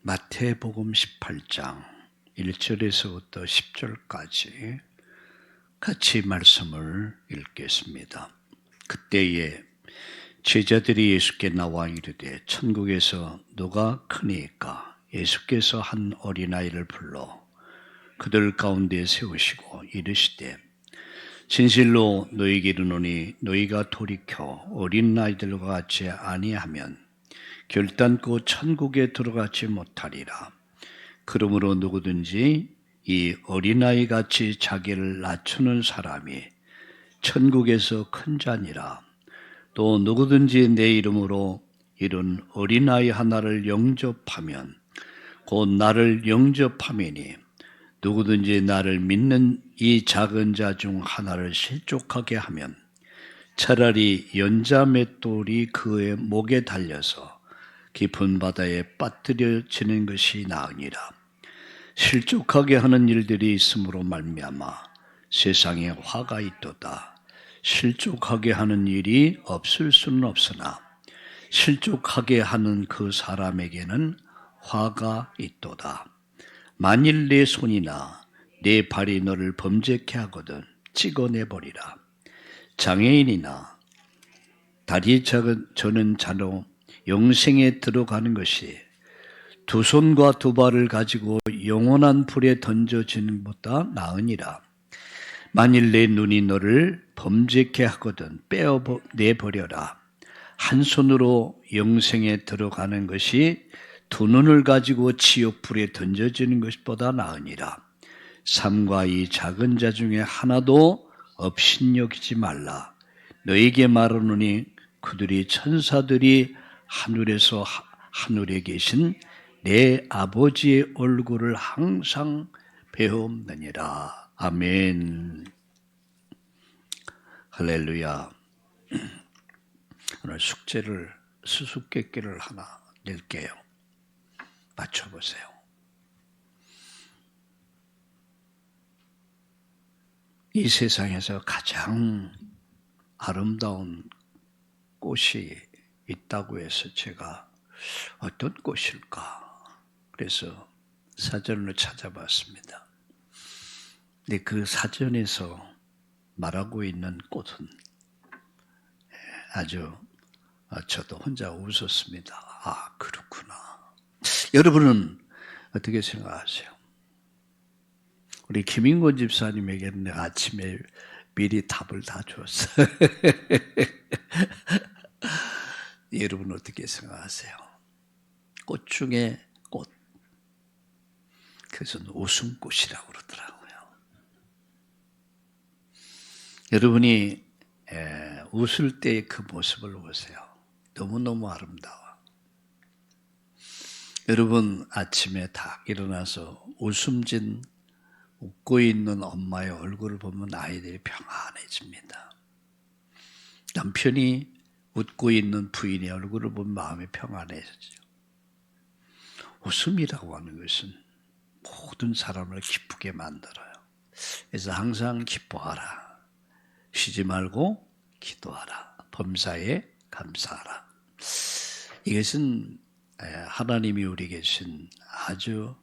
마태복음 18장 1절에서부터 10절까지 같이 말씀을 읽겠습니다. 그때에 제자들이 예수께 나와 이르되 천국에서 누가 크니까? 예수께서 한 어린아이를 불러 그들 가운데 세우시고 이르시되 진실로 너희에게 이르노니 너희가 돌이켜 어린아이들과 같이 아니하면 결단코 천국에 들어가지 못하리라. 그러므로 누구든지 이 어린아이같이 자기를 낮추는 사람이 천국에서 큰 자니라. 또 누구든지 내 이름으로 이런 어린아이 하나를 영접하면 곧 나를 영접함이니 누구든지 나를 믿는 이 작은 자 중 하나를 실족하게 하면 차라리 연자 맷돌이 그의 목에 달려서 깊은 바다에 빠뜨려지는 것이 나으니라. 실족하게 하는 일들이 있으므로 말미암아 세상에 화가 있도다. 실족하게 하는 일이 없을 수는 없으나 실족하게 하는 그 사람에게는 화가 있도다. 만일 내 손이나 내 발이 너를 범죄케 하거든 찍어내버리라. 장애인이나 다리 저는 자로 영생에 들어가는 것이 두 손과 두 발을 가지고 영원한 불에 던져지는 것보다 나으니라. 만일 내 눈이 너를 범죄케 하거든 빼어내버려라. 한 손으로 영생에 들어가는 것이 두 눈을 가지고 지옥 불에 던져지는 것보다 나으니라. 삼가 이 작은 자 중에 하나도 업신여기지 말라. 너에게 말하노니 그들이 천사들이 하늘에서 하늘에 계신 내 아버지의 얼굴을 항상 배움느니라. 아멘. 할렐루야. 오늘 숙제를 수수께끼를 하나 낼게요. 맞춰보세요. 이 세상에서 가장 아름다운 꽃이 있다고 해서 제가 어떤 꽃일까? 그래서 사전을 찾아봤습니다. 근데 그 사전에서 말하고 있는 꽃은 아주 저도 혼자 웃었습니다. 아, 그렇구나. 여러분은 어떻게 생각하세요? 우리 김인권 집사님에게는 내가 아침에 미리 답을 다 줬어요. 여러분 어떻게 생각하세요? 꽃 중에 꽃. 그래서 웃음꽃이라고 그러더라고요. 여러분이 웃을 때의 그 모습을 보세요. 너무너무 아름다워. 여러분 아침에 딱 일어나서 웃음진 웃고 있는 엄마의 얼굴을 보면 아이들이 평안해집니다. 남편이 웃고 있는 부인의 얼굴을 보면 마음이 평안해지죠. 웃음이라고 하는 것은 모든 사람을 기쁘게 만들어요. 그래서 항상 기뻐하라. 쉬지 말고 기도하라. 범사에 감사하라. 이것은 하나님이 우리에게 주신 아주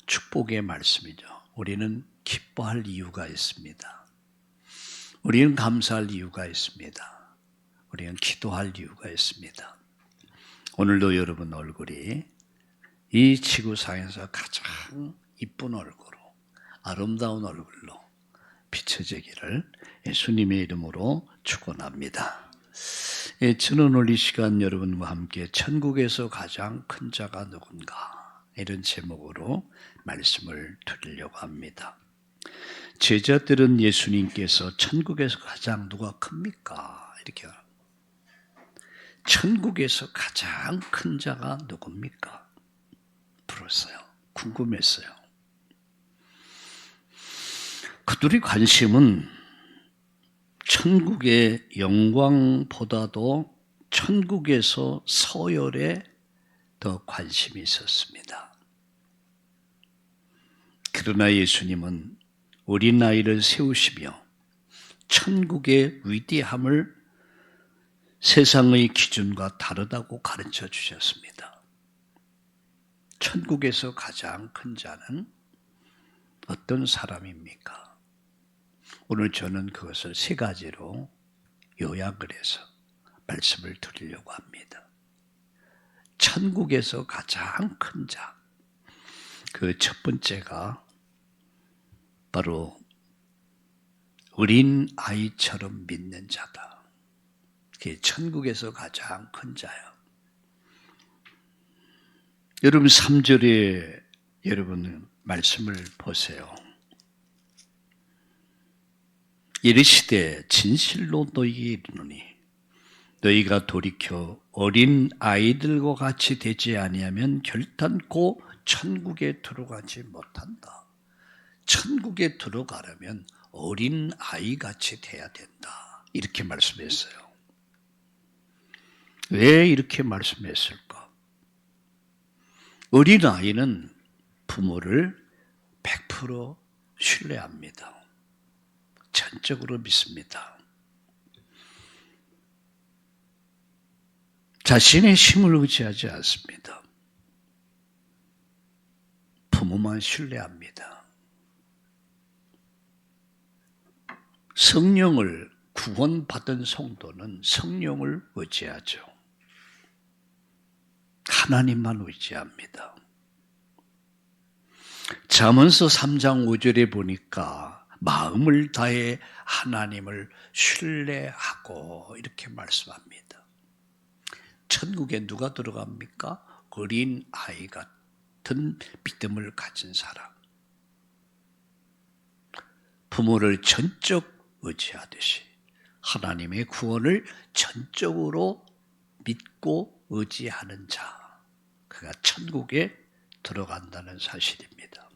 축복의 말씀이죠. 우리는 기뻐할 이유가 있습니다. 우리는 감사할 이유가 있습니다. 우리는 기도할 이유가 있습니다. 오늘도 여러분 얼굴이 이 지구상에서 가장 이쁜 얼굴로, 아름다운 얼굴로 비춰지기를 예수님의 이름으로 축원합니다. 저는 오늘 이 시간 여러분과 함께 천국에서 가장 큰 자가 누군가 이런 제목으로 말씀을 드리려고 합니다. 제자들은 예수님께서 천국에서 가장 누가 큽니까? 이렇게 천국에서 가장 큰 자가 누굽니까? 물었어요. 궁금했어요. 그들의 관심은 천국의 영광보다도 천국에서 서열에 더 관심이 있었습니다. 그러나 예수님은 어린아이를 세우시며 천국의 위대함을 세상의 기준과 다르다고 가르쳐 주셨습니다. 천국에서 가장 큰 자는 어떤 사람입니까? 오늘 저는 그것을 세 가지로 요약을 해서 말씀을 드리려고 합니다. 천국에서 가장 큰 자, 그 첫 번째가 바로 어린 아이처럼 믿는 자다. 그게 천국에서 가장 큰 자야. 여러분 3절에 여러분 말씀을 보세요. 이르시되 진실로 너희에게 이르노니 너희가 돌이켜 어린 아이들과 같이 되지 아니하면 결단코 천국에 들어가지 못한다. 천국에 들어가려면 어린 아이같이 돼야 된다. 이렇게 말씀했어요. 왜 이렇게 말씀했을까? 어린 아이는 부모를 100% 신뢰합니다. 전적으로 믿습니다. 자신의 힘을 의지하지 않습니다. 부모만 신뢰합니다. 성령을 구원받은 성도는 성령을 의지하죠. 하나님만 의지합니다. 잠언서 3장 5절에 보니까 마음을 다해 하나님을 신뢰하고 이렇게 말씀합니다. 천국에 누가 들어갑니까? 어린 아이 같은 믿음을 가진 사람. 부모를 전적 의지하듯이 하나님의 구원을 전적으로 믿고 의지하는 자, 그가 천국에 들어간다는 사실입니다.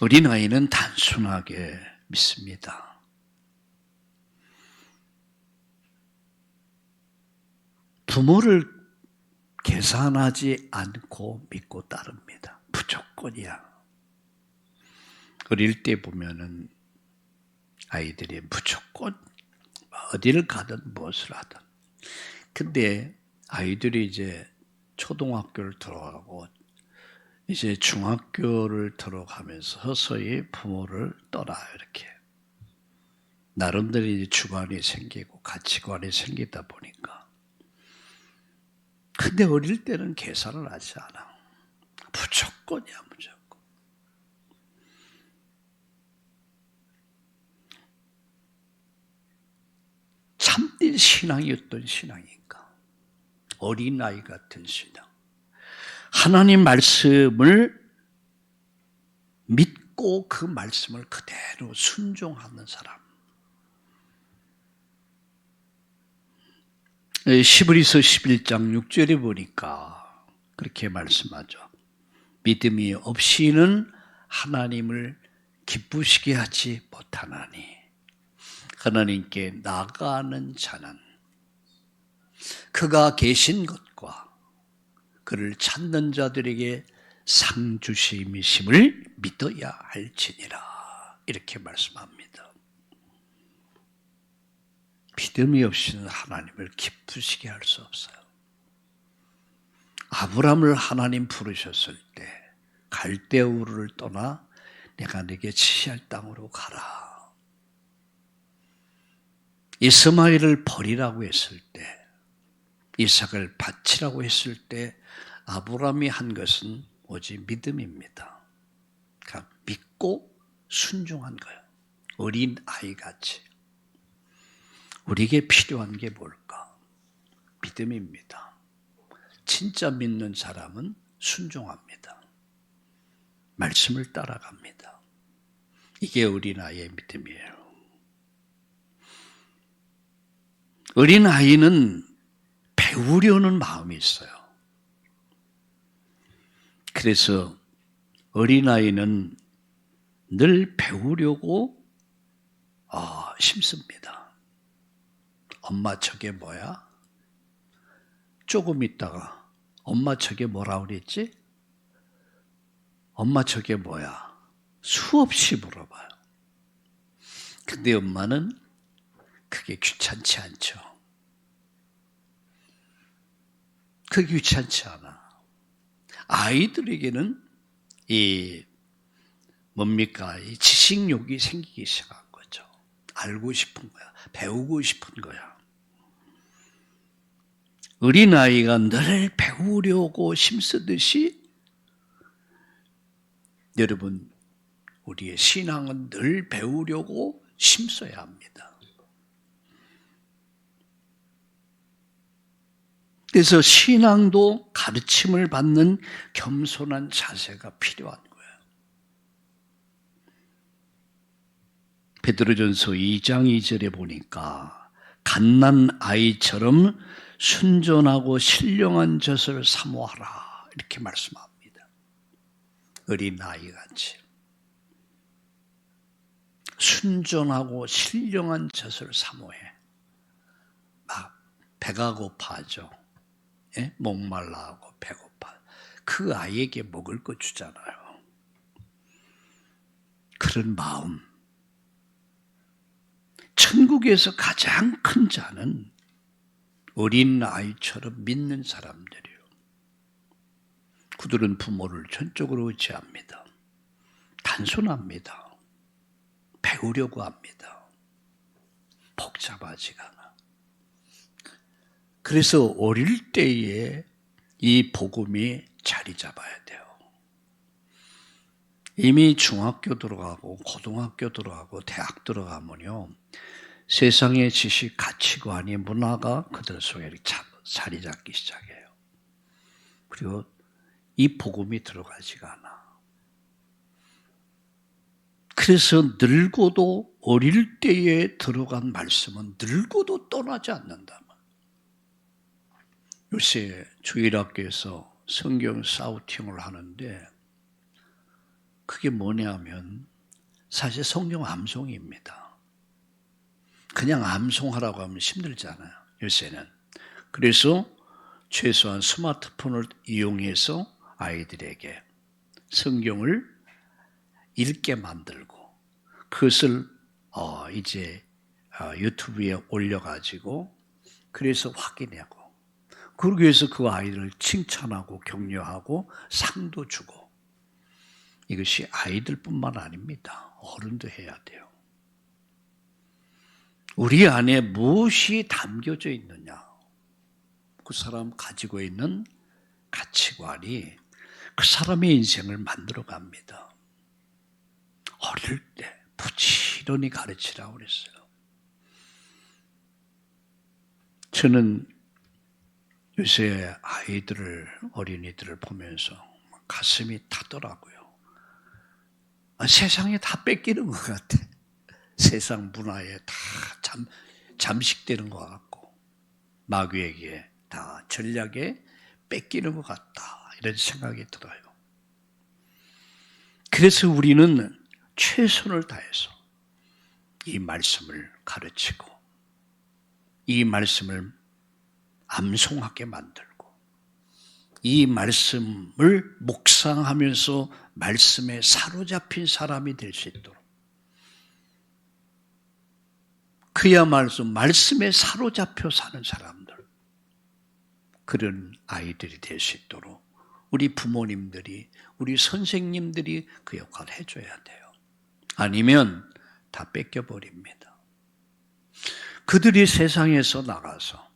어린아이는 단순하게 믿습니다. 부모를 계산하지 않고 믿고 따릅니다. 무조건이야. 어릴 때 보면은 아이들이 무조건 어디를 가든 무엇을 하든. 근데 아이들이 이제 초등학교를 들어가고 이제 중학교를 들어가면서 서서히 부모를 떠나 이렇게. 나름대로 이제 주관이 생기고 가치관이 생기다 보니까. 근데 어릴 때는 계산을 하지 않아. 무조건이야, 무조건. 참된 신앙이 어떤 신앙인가? 어린아이 같은 신앙. 하나님 말씀을 믿고 그 말씀을 그대로 순종하는 사람. 히브리서 11장 6절에 보니까 그렇게 말씀하죠. 믿음이 없이는 하나님을 기쁘시게 하지 못하나니 하나님께 나아가는 자는 그가 계신 것과 그를 찾는 자들에게 상 주심이심을 믿어야 할지니라. 이렇게 말씀합니다. 믿음이 없이는 하나님을 기쁘시게 할 수 없어요. 아브라함을 하나님 부르셨을 때 갈대우르를 떠나 내가 네게 지시할 땅으로 가라. 이스마엘을 버리라고 했을 때, 이삭을 바치라고 했을 때 아브라함이 한 것은 오직 믿음입니다. 그러니까 믿고 순종한 거예요. 어린 아이같이. 우리에게 필요한 게 뭘까? 믿음입니다. 진짜 믿는 사람은 순종합니다. 말씀을 따라갑니다. 이게 어린아이의 믿음이에요. 어린아이는 배우려는 마음이 있어요. 그래서 어린아이는 늘 배우려고 심습니다. 엄마 저게 뭐야? 조금 있다가 엄마 저게 뭐라 그랬지? 엄마 저게 뭐야? 수없이 물어봐요. 근데 엄마는 그게 귀찮지 않죠. 그게 귀찮지 않아. 아이들에게는 이 뭡니까? 이 지식욕이 생기기 시작한 거죠. 알고 싶은 거야. 배우고 싶은 거야. 어린아이가 늘 배우려고 힘쓰듯이 여러분, 우리의 신앙은 늘 배우려고 힘써야 합니다. 그래서 신앙도 가르침을 받는 겸손한 자세가 필요한 거예요. 베드로전서 2장 2절에 보니까 갓난 아이처럼 순전하고 신령한 젖을 사모하라 이렇게 말씀합니다. 어린 아이같이 순전하고 신령한 젖을 사모해. 막 배가 고파하죠. 예? 목말라하고 배고파. 그 아이에게 먹을 거 주잖아요. 그런 마음. 천국에서 가장 큰 자는 어린 아이처럼 믿는 사람들이에요. 그들은 부모를 전적으로 의지합니다. 단순합니다. 배우려고 합니다. 복잡하지가 않아. 그래서 어릴 때에 이 복음이 자리 잡아야 돼요. 이미 중학교 들어가고 고등학교 들어가고 대학 들어가면요. 세상의 지식, 가치관이, 문화가 그들 속에 자리 잡기 시작해요. 그리고 이 복음이 들어가지가 않아. 그래서 늙어도 어릴 때에 들어간 말씀은 늙어도 떠나지 않는다. 요새 주일학교에서 성경 사우팅을 하는데 그게 뭐냐면 사실 성경 암송입니다. 그냥 암송하라고 하면 힘들잖아요. 요새는. 그래서 최소한 스마트폰을 이용해서 아이들에게 성경을 읽게 만들고 그것을 이제 유튜브에 올려가지고 그래서 확인하고 그러기 위해서 그 아이들을 칭찬하고 격려하고 상도 주고 이것이 아이들뿐만 아닙니다. 어른도 해야 돼요. 우리 안에 무엇이 담겨져 있느냐 그 사람 가지고 있는 가치관이 그 사람의 인생을 만들어 갑니다. 어릴 때 부지런히 가르치라고 그랬어요. 저는 요새 어린이들을 보면서 가슴이 타더라고요. 세상에 다 뺏기는 것 같아. 세상 문화에 다 잠식되는 것 같고 마귀에게 다 전략에 뺏기는 것 같다. 이런 생각이 들어요. 그래서 우리는 최선을 다해서 이 말씀을 가르치고 이 말씀을 암송하게 만들고 이 말씀을 묵상하면서 말씀에 사로잡힌 사람이 될 수 있도록 그야말로 말씀에 사로잡혀 사는 사람들 그런 아이들이 될 수 있도록 우리 부모님들이 우리 선생님들이 그 역할을 해줘야 돼요. 아니면 다 뺏겨버립니다. 그들이 세상에서 나가서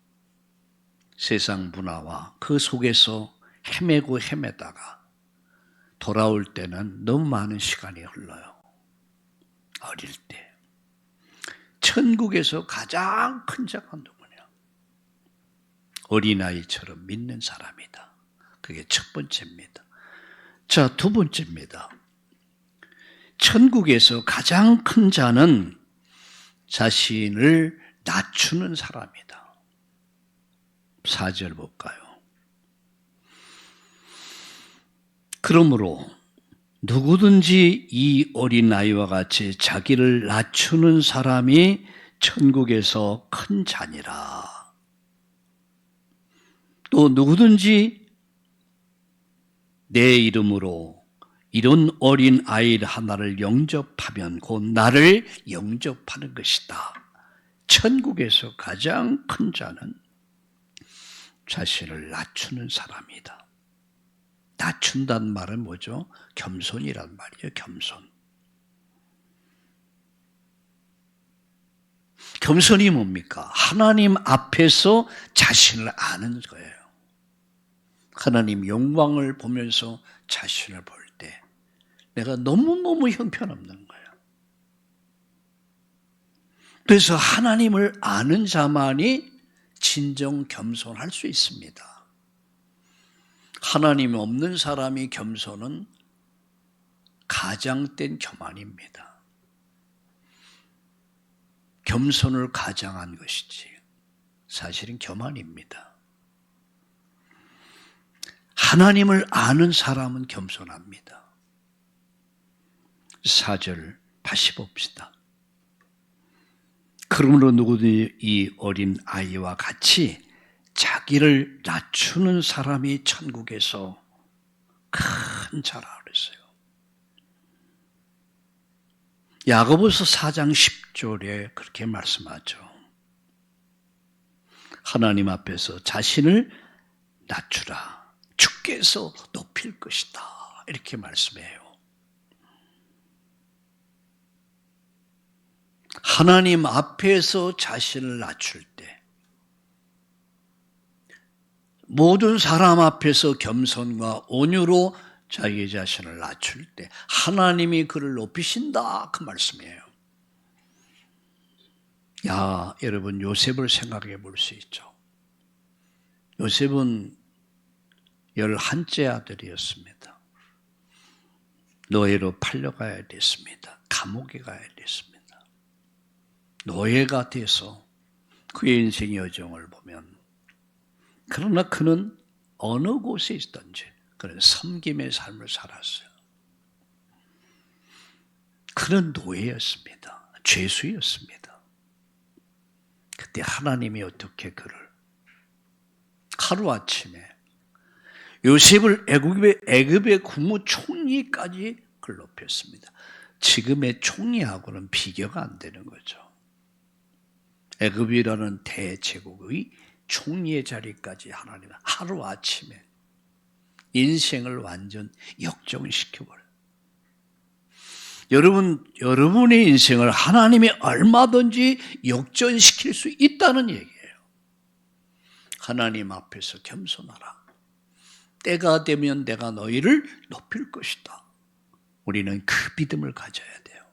세상 문화와 그 속에서 헤매고 헤매다가 돌아올 때는 너무 많은 시간이 흘러요. 어릴 때. 천국에서 가장 큰 자가 누구냐? 어린아이처럼 믿는 사람이다. 그게 첫 번째입니다. 자, 두 번째입니다. 천국에서 가장 큰 자는 자신을 낮추는 사람이다. 4절 볼까요? 그러므로 누구든지 이 어린아이와 같이 자기를 낮추는 사람이 천국에서 큰 자니라. 또 누구든지 내 이름으로 이런 어린 아이 하나를 영접하면 곧 나를 영접하는 것이다. 천국에서 가장 큰 자는 자신을 낮추는 사람이다. 낮춘다는 말은 뭐죠? 겸손이란 말이에요. 겸손. 겸손이 뭡니까? 하나님 앞에서 자신을 아는 거예요. 하나님 영광을 보면서 자신을 볼 때 내가 너무너무 형편없는 거예요. 그래서 하나님을 아는 자만이 진정 겸손할 수 있습니다. 하나님 없는 사람이 겸손은 가장된 교만입니다. 겸손을 가장한 것이지 사실은 교만입니다. 하나님을 아는 사람은 겸손합니다. 4절 다시 봅시다. 그러므로 누구든지 이 어린 아이와 같이 자기를 낮추는 사람이 천국에서 큰 자라 그랬어요. 야고보서 4장 10절에 그렇게 말씀하죠. 하나님 앞에서 자신을 낮추라. 주께서 높일 것이다. 이렇게 말씀해요. 하나님 앞에서 자신을 낮출 때 모든 사람 앞에서 겸손과 온유로 자기 자신을 낮출 때 하나님이 그를 높이신다 그 말씀이에요. 야, 여러분 요셉을 생각해 볼 수 있죠. 요셉은 11째 아들이었습니다. 노예로 팔려가야 됐습니다. 감옥에 가야 됐습니다. 노예가 돼서 그의 인생의 여정을 보면 그러나 그는 어느 곳에 있든지 그는 섬김의 삶을 살았어요. 그는 노예였습니다. 죄수였습니다. 그때 하나님이 어떻게 그를 하루아침에 요셉을 애굽의 국무총리까지 그를 높였습니다. 지금의 총리하고는 비교가 안 되는 거죠. 애굽이라는 대제국의 총리의 자리까지 하나님은 하루아침에 인생을 완전 역전시켜버려요. 여러분의 인생을 하나님이 얼마든지 역전시킬 수 있다는 얘기예요. 하나님 앞에서 겸손하라. 때가 되면 내가 너희를 높일 것이다. 우리는 그 믿음을 가져야 돼요.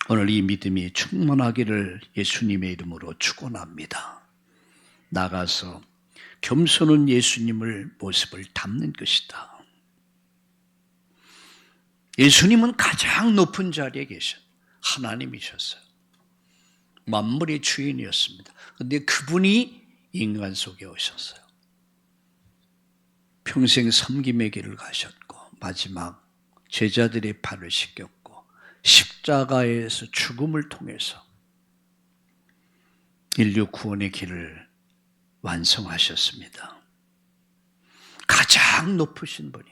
오늘 이 믿음이 충만하기를 예수님의 이름으로 축원합니다. 나가서 겸손은 예수님을 모습을 담는 것이다. 예수님은 가장 높은 자리에 계신 하나님이셨어요. 만물의 주인이었습니다. 그런데 그분이 인간 속에 오셨어요. 평생 섬김의 길을 가셨고 마지막 제자들의 발을 씻겼고 십자가에서 죽음을 통해서 인류 구원의 길을 완성하셨습니다. 가장 높으신 분이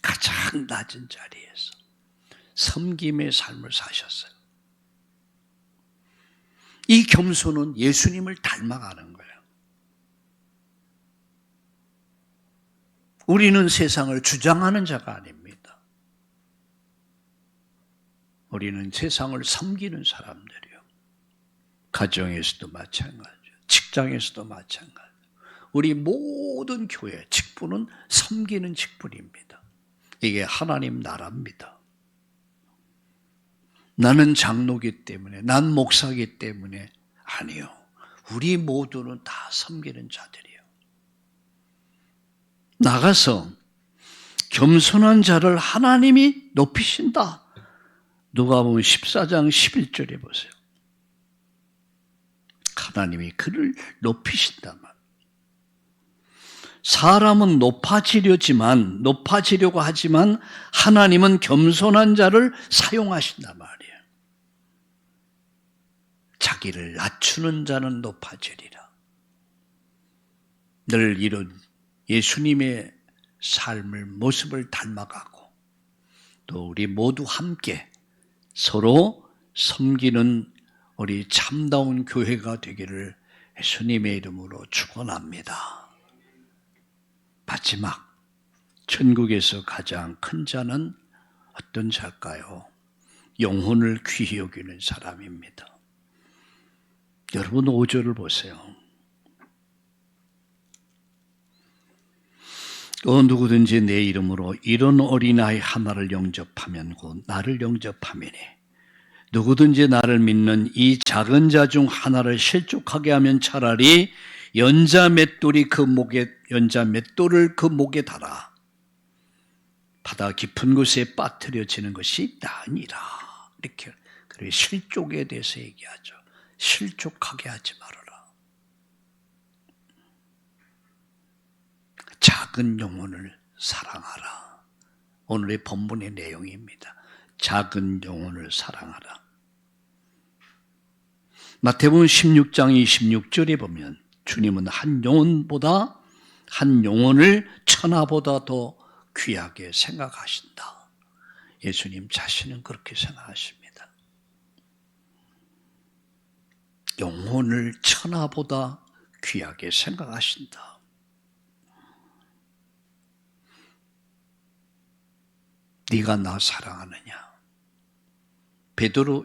가장 낮은 자리에서 섬김의 삶을 사셨어요. 이 겸손은 예수님을 닮아가는 거예요. 우리는 세상을 주장하는 자가 아닙니다. 우리는 세상을 섬기는 사람들이요. 가정에서도 마찬가지요. 직장에서도 마찬가지요. 우리 모든 교회, 직분은 섬기는 직분입니다. 이게 하나님 나라입니다. 나는 장로기 때문에, 난 목사기 때문에 아니요. 우리 모두는 다 섬기는 자들이에요. 나가서 겸손한 자를 하나님이 높이신다. 누가복음 14장 11절에 보세요. 하나님이 그를 높이신다. 사람은 높아지려고 하지만 하나님은 겸손한 자를 사용하신단 말이에요. 자기를 낮추는 자는 높아지리라. 늘 이런 예수님의 삶을 모습을 닮아가고 또 우리 모두 함께 서로 섬기는 우리 참다운 교회가 되기를 예수님의 이름으로 축원합니다. 마지막 천국에서 가장 큰 자는 어떤 자일까요? 영혼을 귀히 여기는 사람입니다. 여러분 5절을 보세요. 누구든지 내 이름으로 이런 어린아이 하나를 영접하면 곧 나를 영접함이니 누구든지 나를 믿는 이 작은 자 중 하나를 실족하게 하면 차라리 연자 맷돌을 그 목에 달아 바다 깊은 곳에 빠뜨려지는 것이 나으니라. 이렇게 그리고 실족에 대해서 얘기하죠. 실족하게 하지 말아라. 작은 영혼을 사랑하라. 오늘의 본문의 내용입니다. 작은 영혼을 사랑하라. 마태복음 16장 26절에 보면 주님은 한 영혼을 천하보다 더 귀하게 생각하신다. 예수님 자신은 그렇게 생각하십니다. 영혼을 천하보다 귀하게 생각하신다. 네가 나 사랑하느냐?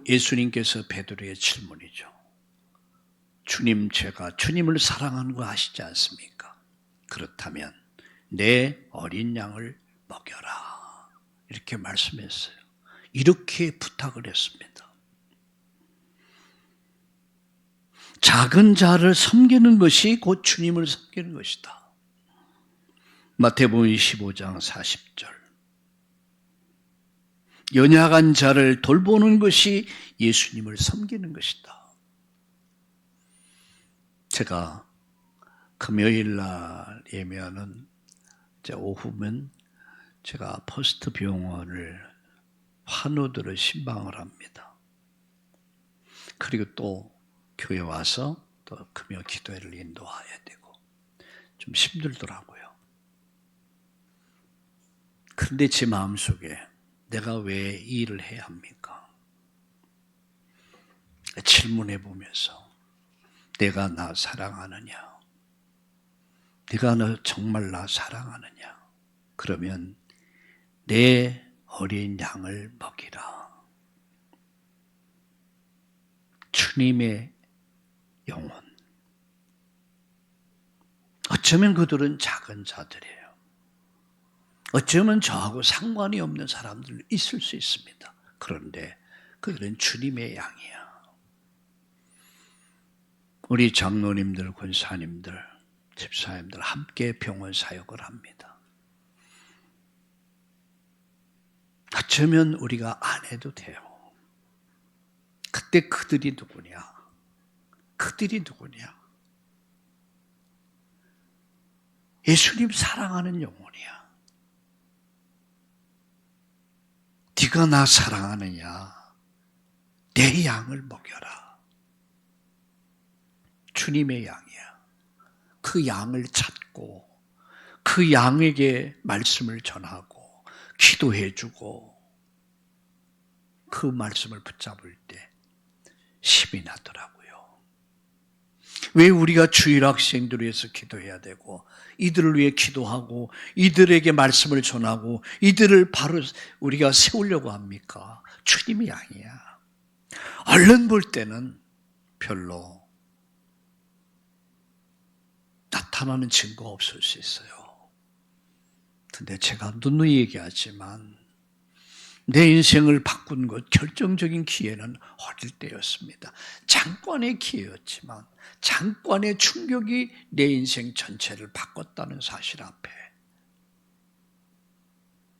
예수님께서 베드로의 질문이죠. 주님, 제가 주님을 사랑하는 거 아시지 않습니까? 그렇다면 내 어린 양을 먹여라. 이렇게 말씀했어요. 이렇게 부탁을 했습니다. 작은 자를 섬기는 것이 곧 주님을 섬기는 것이다. 마태복음 25장 40절. 연약한 자를 돌보는 것이 예수님을 섬기는 것이다. 제가 금요일 날 예매하는 오후면 제가 퍼스트 병원을 환우들을 신방을 합니다. 그리고 또 교회 와서 또 금요 기도회를 인도해야 되고 좀 힘들더라고요. 그런데 제 마음속에 내가 왜 이 일을 해야 합니까? 질문해 보면서 내가 나 사랑하느냐? 네가 정말 나 사랑하느냐? 그러면 내 어린 양을 먹이라. 주님의 영혼. 어쩌면 그들은 작은 자들이에요. 어쩌면 저하고 상관이 없는 사람들 있을 수 있습니다. 그런데 그들은 주님의 양이야. 우리 장로님들, 권사님들, 집사님들 함께 병원 사역을 합니다. 어쩌면 우리가 안 해도 돼요. 그때 그들이 누구냐? 그들이 누구냐? 예수님 사랑하는 영혼이야. 네가 나 사랑하느냐? 내 양을 먹여라. 주님의 양이야. 그 양을 찾고 그 양에게 말씀을 전하고 기도해주고 그 말씀을 붙잡을 때 힘이 나더라고요. 왜 우리가 주일 학생들을 위해서 기도해야 되고 이들을 위해 기도하고 이들에게 말씀을 전하고 이들을 바로 우리가 세우려고 합니까? 주님의 양이야. 얼른 볼 때는 별로 나타나는 증거가 없을 수 있어요. 근데 제가 누누이 얘기하지만 내 인생을 바꾼 것 결정적인 기회는 어릴 때였습니다. 잠깐의 기회였지만 잠깐의 충격이 내 인생 전체를 바꿨다는 사실 앞에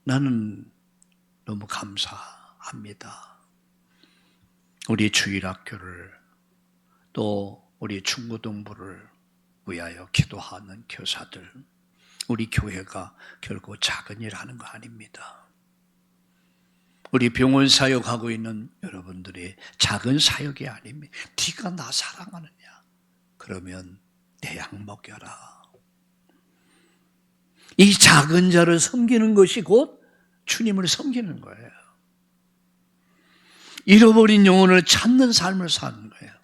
나는 너무 감사합니다. 우리 주일학교를 또 우리 중고등부를 위하여 기도하는 교사들, 우리 교회가 결코 작은 일 하는 거 아닙니다. 우리 병원 사역하고 있는 여러분들이 작은 사역이 아닙니다. 네가 나 사랑하느냐? 그러면 내 양 먹여라. 이 작은 자를 섬기는 것이 곧 주님을 섬기는 거예요. 잃어버린 영혼을 찾는 삶을 사는 거예요.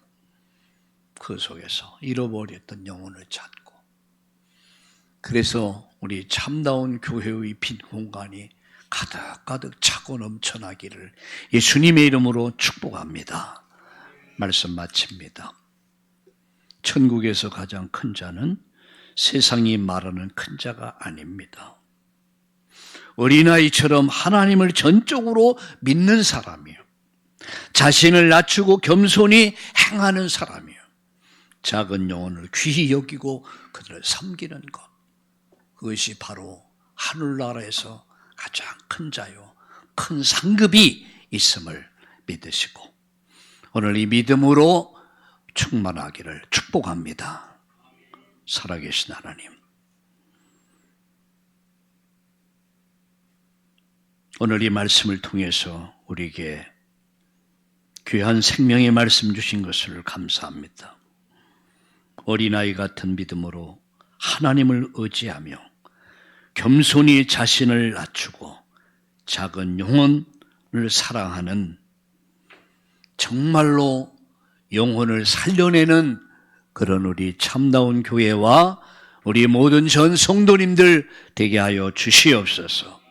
그 속에서 잃어버렸던 영혼을 찾고. 그래서 우리 참다운 교회의 빈 공간이 가득가득 차고 넘쳐나기를 예수님의 이름으로 축복합니다. 말씀 마칩니다. 천국에서 가장 큰 자는 세상이 말하는 큰 자가 아닙니다. 어린아이처럼 하나님을 전적으로 믿는 사람이요, 자신을 낮추고 겸손히 행하는 사람이요, 작은 영혼을 귀히 여기고 그들을 섬기는 것, 그것이 바로 하늘나라에서 가장 큰 자요, 큰 상급이 있음을 믿으시고 오늘 이 믿음으로 충만하기를 축복합니다. 살아계신 하나님, 오늘 이 말씀을 통해서 우리에게 귀한 생명의 말씀 주신 것을 감사합니다. 어린아이 같은 믿음으로 하나님을 의지하며 겸손히 자신을 낮추고 작은 영혼을 사랑하는, 정말로 영혼을 살려내는 그런 우리 참다운 교회와 우리 모든 전 성도님들 되게 하여 주시옵소서.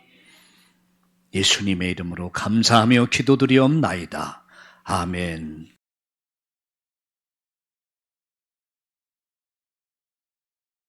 예수님의 이름으로 감사하며 기도드리옵나이다. 아멘.